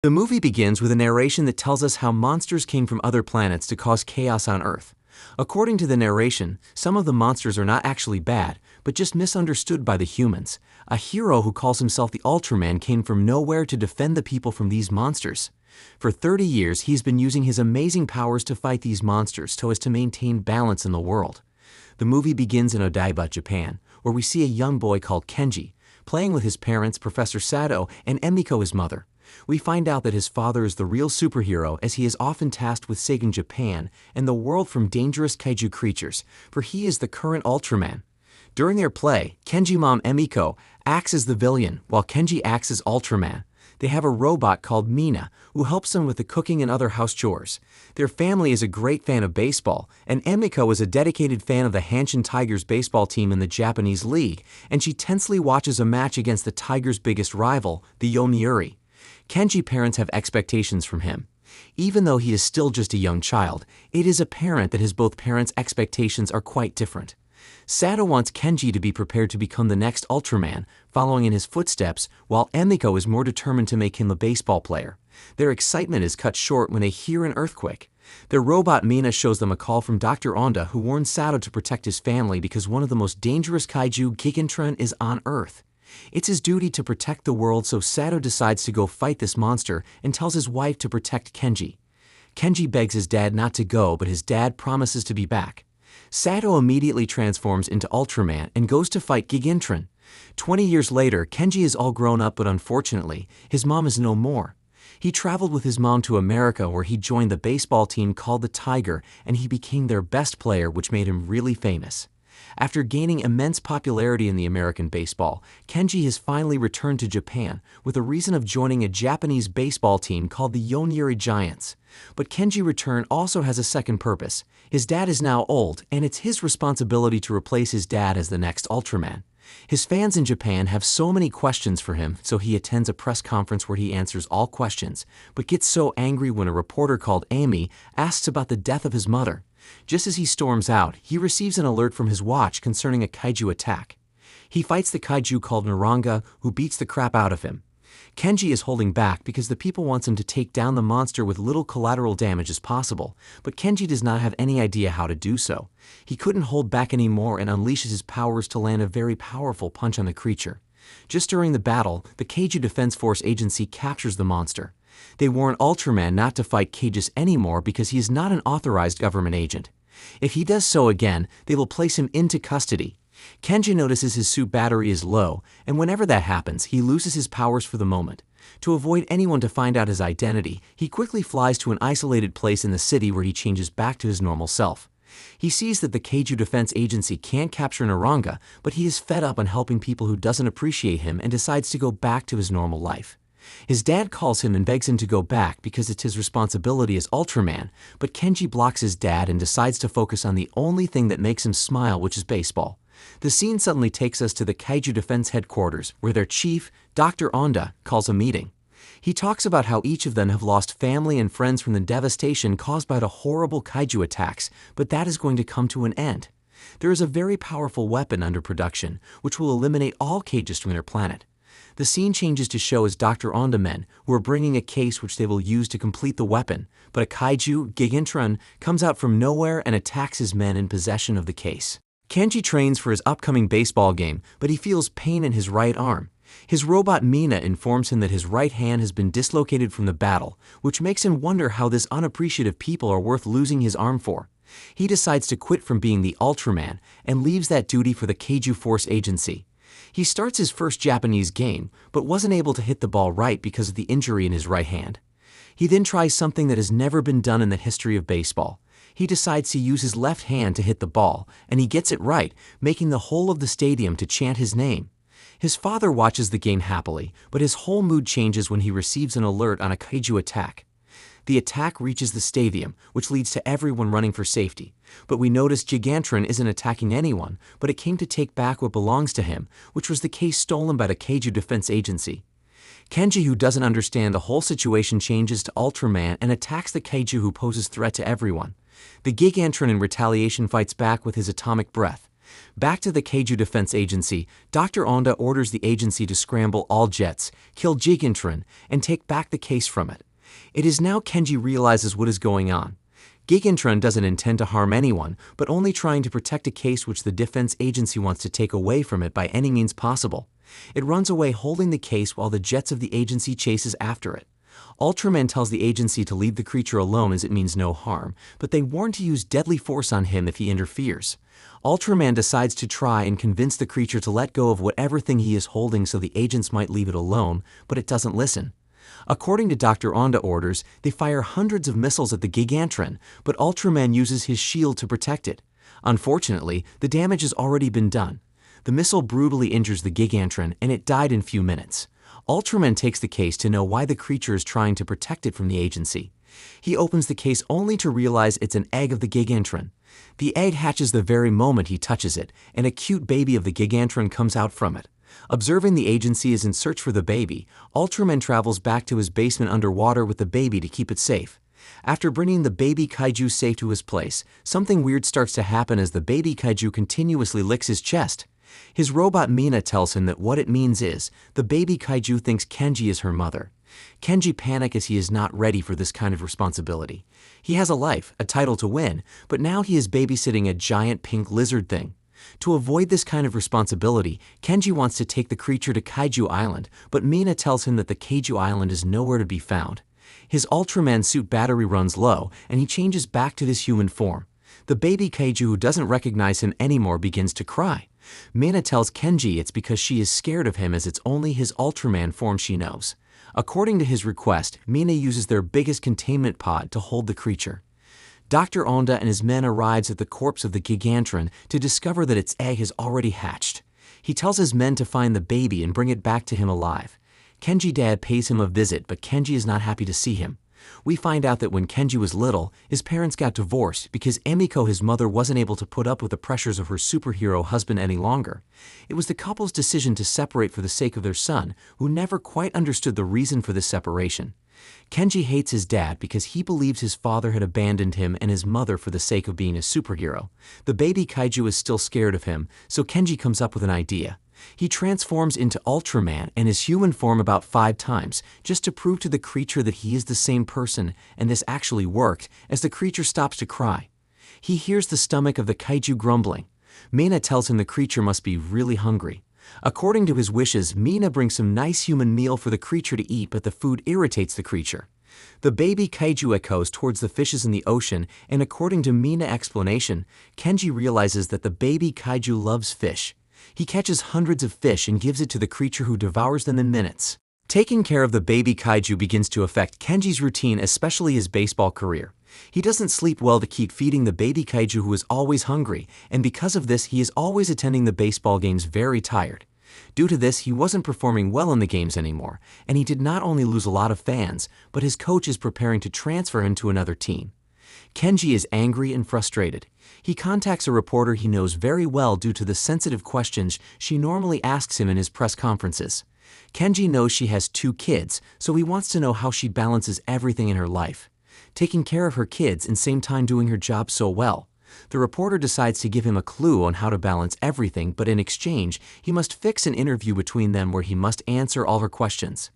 The movie begins with a narration that tells us how monsters came from other planets to cause chaos on Earth. According to the narration, some of the monsters are not actually bad, but just misunderstood by the humans. A hero who calls himself the Ultraman came from nowhere to defend the people from these monsters. For 30 years, he's been using his amazing powers to fight these monsters so as to maintain balance in the world. The movie begins in Odaiba, Japan, where we see a young boy called Kenji, playing with his parents, Professor Sato, and Emiko, his mother. We find out that his father is the real superhero, as he is often tasked with saving Japan and the world from dangerous kaiju creatures, for he is the current Ultraman. During their play, Kenji's mom Emiko acts as the villain, while Kenji acts as Ultraman. They have a robot called Mina, who helps them with the cooking and other house chores. Their family is a great fan of baseball, and Emiko is a dedicated fan of the Hanshin Tigers baseball team in the Japanese league, and she tensely watches a match against the Tigers' biggest rival, the Yomiuri. Kenji's parents have expectations from him. Even though he is still just a young child, it is apparent that his both parents' expectations are quite different. Sato wants Kenji to be prepared to become the next Ultraman, following in his footsteps, while Emiko is more determined to make him a baseball player. Their excitement is cut short when they hear an earthquake. Their robot Mina shows them a call from Dr. Onda, who warns Sato to protect his family because one of the most dangerous kaiju, Gigantron, is on Earth. It's his duty to protect the world, so Sato decides to go fight this monster and tells his wife to protect Kenji. Kenji begs his dad not to go, but his dad promises to be back. Sato immediately transforms into Ultraman and goes to fight Gigantron. 20 years later, Kenji is all grown up, but unfortunately, his mom is no more. He traveled with his mom to America, where he joined the baseball team called the Tiger, and he became their best player, which made him really famous. After gaining immense popularity in the American baseball, Kenji has finally returned to Japan with a reason of joining a Japanese baseball team called the Yomiuri Giants. But Kenji's return also has a second purpose. His dad is now old, and it's his responsibility to replace his dad as the next Ultraman. His fans in Japan have so many questions for him, so he attends a press conference where he answers all questions, but gets so angry when a reporter called Amy asks about the death of his mother. Just as he storms out, he receives an alert from his watch concerning a kaiju attack. He fights the kaiju called Naranga, who beats the crap out of him. Kenji is holding back because the people wants him to take down the monster with little collateral damage as possible, but Kenji does not have any idea how to do so. He couldn't hold back anymore and unleashes his powers to land a very powerful punch on the creature. Just during the battle, the Kaiju Defense Force agency captures the monster. They warn Ultraman not to fight Kaijus anymore because he is not an authorized government agent. If he does so again, they will place him into custody. Kenji notices his suit battery is low, and whenever that happens, he loses his powers for the moment. To avoid anyone to find out his identity, he quickly flies to an isolated place in the city where he changes back to his normal self. He sees that the Kaiju Defense Agency can't capture Naranga, but he is fed up on helping people who doesn't appreciate him and decides to go back to his normal life. His dad calls him and begs him to go back because it's his responsibility as Ultraman, but Kenji blocks his dad and decides to focus on the only thing that makes him smile, which is baseball. The scene suddenly takes us to the Kaiju Defense headquarters, where their chief, Dr. Onda, calls a meeting. He talks about how each of them have lost family and friends from the devastation caused by the horrible kaiju attacks, but that is going to come to an end. There is a very powerful weapon under production, which will eliminate all kaijus from their planet. The scene changes to show as Dr. Onda men, who are bringing a case which they will use to complete the weapon, but a kaiju, Gigantron, comes out from nowhere and attacks his men in possession of the case. Kenji trains for his upcoming baseball game, but he feels pain in his right arm. His robot Mina informs him that his right hand has been dislocated from the battle, which makes him wonder how this unappreciative people are worth losing his arm for. He decides to quit from being the Ultraman and leaves that duty for the Kaiju Force Agency. He starts his first Japanese game, but wasn't able to hit the ball right because of the injury in his right hand. He then tries something that has never been done in the history of baseball. He decides to use his left hand to hit the ball, and he gets it right, making the whole of the stadium to chant his name. His father watches the game happily, but his whole mood changes when he receives an alert on a kaiju attack. The attack reaches the stadium, which leads to everyone running for safety. But we notice Gigantron isn't attacking anyone, but it came to take back what belongs to him, which was the case stolen by the Kaiju Defense Agency. Kenji, who doesn't understand the whole situation, changes to Ultraman and attacks the kaiju who poses threat to everyone. The Gigantron in retaliation fights back with his atomic breath. Back to the Kaiju Defense Agency, Dr. Onda orders the agency to scramble all jets, kill Gigantron, and take back the case from it. It is now Kenji realizes what is going on. Gigantron doesn't intend to harm anyone, but only trying to protect a case which the defense agency wants to take away from it by any means possible. It runs away holding the case while the jets of the agency chases after it. Ultraman tells the agency to leave the creature alone as it means no harm, but they warn to use deadly force on him if he interferes. Ultraman decides to try and convince the creature to let go of whatever thing he is holding so the agents might leave it alone, but it doesn't listen. According to Dr. Onda orders, they fire hundreds of missiles at the Gigantron, but Ultraman uses his shield to protect it. Unfortunately, the damage has already been done. The missile brutally injures the Gigantron, and it died in few minutes. Ultraman takes the case to know why the creature is trying to protect it from the agency. He opens the case only to realize it's an egg of the Gigantron. The egg hatches the very moment he touches it, and a cute baby of the Gigantron comes out from it. Observing the agency is in search for the baby, Ultraman travels back to his basement underwater with the baby to keep it safe. After bringing the baby kaiju safe to his place, something weird starts to happen as the baby kaiju continuously licks his chest. His robot Mina tells him that what it means is, the baby kaiju thinks Kenji is her mother. Kenji panics as he is not ready for this kind of responsibility. He has a life, a title to win, but now he is babysitting a giant pink lizard thing. To avoid this kind of responsibility, Kenji wants to take the creature to Kaiju Island, but Mina tells him that the Kaiju Island is nowhere to be found. His Ultraman suit battery runs low, and he changes back to his human form. The baby kaiju who doesn't recognize him anymore begins to cry. Mina tells Kenji it's because she is scared of him as it's only his Ultraman form she knows. According to his request, Mina uses their biggest containment pod to hold the creature. Dr. Onda and his men arrives at the corpse of the Gigantron to discover that its egg has already hatched. He tells his men to find the baby and bring it back to him alive. Kenji Dad pays him a visit, but Kenji is not happy to see him. We find out that when Kenji was little, his parents got divorced because Emiko, his mother, wasn't able to put up with the pressures of her superhero husband any longer. It was the couple's decision to separate for the sake of their son, who never quite understood the reason for this separation. Kenji hates his dad because he believes his father had abandoned him and his mother for the sake of being a superhero. The baby kaiju is still scared of him, so Kenji comes up with an idea. He transforms into Ultraman and his human form about 5 times, just to prove to the creature that he is the same person, and this actually worked, as the creature stops to cry. He hears the stomach of the kaiju grumbling. Mina tells him the creature must be really hungry. According to his wishes, Mina brings some nice human meal for the creature to eat, but the food irritates the creature. The baby kaiju echoes towards the fishes in the ocean, and according to Mina's explanation, Kenji realizes that the baby kaiju loves fish. He catches hundreds of fish and gives it to the creature who devours them in minutes. Taking care of the baby kaiju begins to affect Kenji's routine, especially his baseball career. He doesn't sleep well to keep feeding the baby kaiju who is always hungry, and because of this he is always attending the baseball games very tired. Due to this, he wasn't performing well in the games anymore, and he did not only lose a lot of fans, but his coach is preparing to transfer him to another team. Kenji is angry and frustrated. He contacts a reporter he knows very well due to the sensitive questions she normally asks him in his press conferences. Kenji knows she has 2 kids, so he wants to know how she balances everything in her life. Taking care of her kids and same time doing her job so well. The reporter decides to give him a clue on how to balance everything, but in exchange, he must fix an interview between them where he must answer all her questions.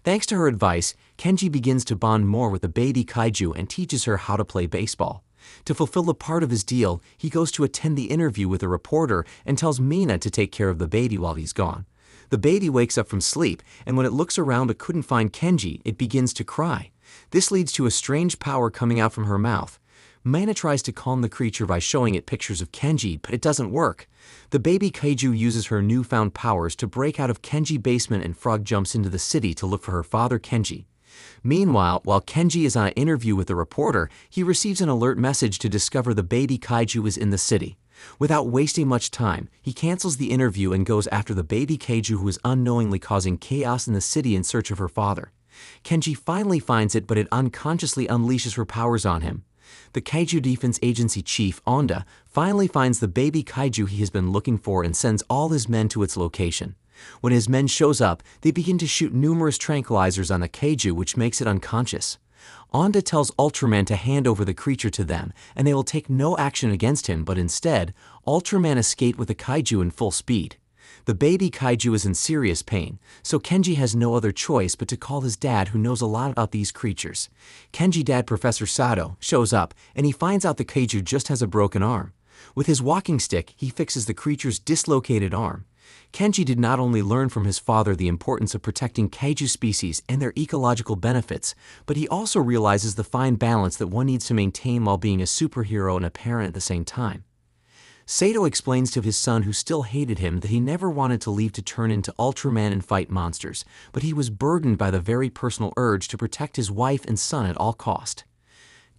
Thanks to her advice, Kenji begins to bond more with the baby kaiju and teaches her how to play baseball. To fulfill a part of his deal, he goes to attend the interview with a reporter and tells Mina to take care of the baby while he's gone. The baby wakes up from sleep, and when it looks around but couldn't find Kenji, it begins to cry. This leads to a strange power coming out from her mouth. Mina tries to calm the creature by showing it pictures of Kenji, but it doesn't work. The baby kaiju uses her newfound powers to break out of Kenji's basement, and Frog jumps into the city to look for her father Kenji. Meanwhile, while Kenji is on an interview with the reporter, he receives an alert message to discover the baby kaiju is in the city. Without wasting much time, he cancels the interview and goes after the baby kaiju who is unknowingly causing chaos in the city in search of her father. Kenji finally finds it, but it unconsciously unleashes her powers on him. The Kaiju Defense Agency chief, Onda, finally finds the baby kaiju he has been looking for and sends all his men to its location. When his men shows up, they begin to shoot numerous tranquilizers on the kaiju, which makes it unconscious. Onda tells Ultraman to hand over the creature to them, and they will take no action against him, but instead, Ultraman escapes with the kaiju in full speed. The baby kaiju is in serious pain, so Kenji has no other choice but to call his dad, who knows a lot about these creatures. Kenji's dad, Professor Sato, shows up, and he finds out the kaiju just has a broken arm. With his walking stick, he fixes the creature's dislocated arm. Kenji did not only learn from his father the importance of protecting kaiju species and their ecological benefits, but he also realizes the fine balance that one needs to maintain while being a superhero and a parent at the same time. Sato explains to his son, who still hated him, that he never wanted to leave to turn into Ultraman and fight monsters, but he was burdened by the very personal urge to protect his wife and son at all cost.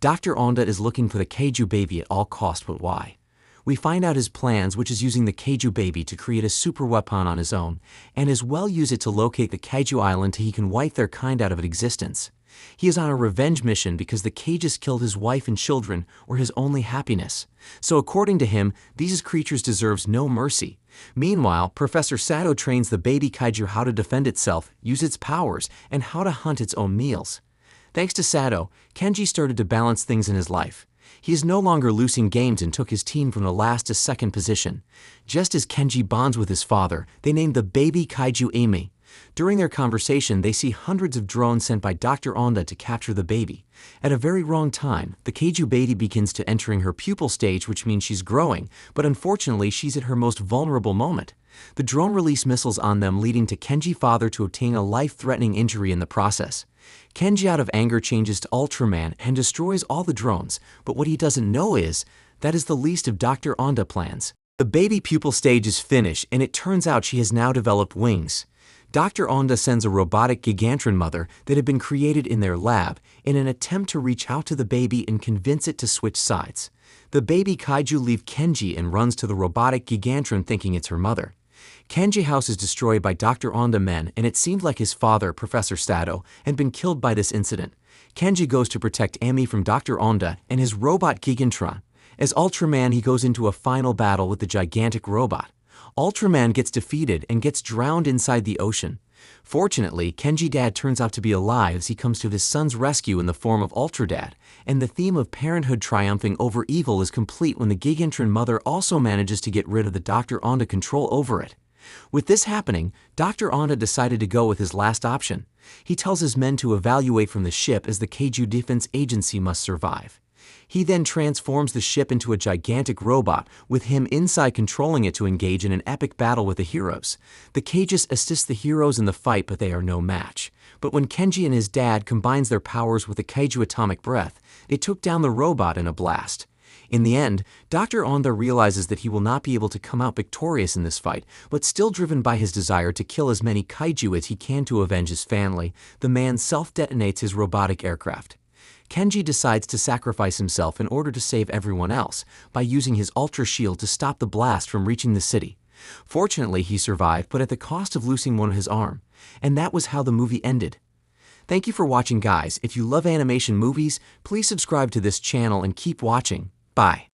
Dr. Onda is looking for the kaiju baby at all cost, but why? We find out his plans, which is using the kaiju baby to create a super weapon on his own, and as well use it to locate the kaiju island till he can wipe their kind out of existence. He is on a revenge mission because the Kaijus killed his wife and children, were his only happiness. So according to him, these creatures deserves no mercy. Meanwhile, Professor Sato trains the baby kaiju how to defend itself, use its powers, and how to hunt its own meals. Thanks to Sato, Kenji started to balance things in his life. He is no longer losing games and took his team from the last to second position. Just as Kenji bonds with his father, they named the baby kaiju Amy. During their conversation, they see hundreds of drones sent by Dr. Onda to capture the baby. At a very wrong time, the kaiju baby begins to entering her pupal stage, which means she's growing, but unfortunately she's at her most vulnerable moment. The drone release missiles on them, leading to Kenji's father to obtain a life-threatening injury in the process. Kenji, out of anger, changes to Ultraman and destroys all the drones, but what he doesn't know is, that is the least of Dr. Onda's plans. The baby pupal stage is finished, and it turns out she has now developed wings. Dr. Onda sends a robotic gigantron mother that had been created in their lab in an attempt to reach out to the baby and convince it to switch sides. The baby kaiju leaves Kenji and runs to the robotic gigantron, thinking it's her mother. Kenji's house is destroyed by Dr. Onda men, and it seemed like his father, Professor Sato, had been killed by this incident. Kenji goes to protect Amy from Dr. Onda and his robot Gigantron. As Ultraman, he goes into a final battle with the gigantic robot. Ultraman gets defeated and gets drowned inside the ocean. Fortunately, Kenji's dad turns out to be alive as he comes to his son's rescue in the form of Ultradad, and the theme of parenthood triumphing over evil is complete when the Gigantron mother also manages to get rid of the Dr. Onda control over it. With this happening, Dr. Onda decided to go with his last option. He tells his men to evacuate from the ship, as the Kaiju Defense Agency must survive. He then transforms the ship into a gigantic robot, with him inside controlling it to engage in an epic battle with the heroes. The Kaijus assist the heroes in the fight, but they are no match. But when Kenji and his dad combines their powers with the Kaiju atomic breath, it took down the robot in a blast. In the end, Dr. Onda realizes that he will not be able to come out victorious in this fight, but still driven by his desire to kill as many kaiju as he can to avenge his family, the man self-detonates his robotic aircraft. Kenji decides to sacrifice himself in order to save everyone else by using his Ultra Shield to stop the blast from reaching the city. Fortunately, he survived, but at the cost of losing one of his arm. And that was how the movie ended. Thank you for watching, guys. If you love animation movies, please subscribe to this channel and keep watching. Bye.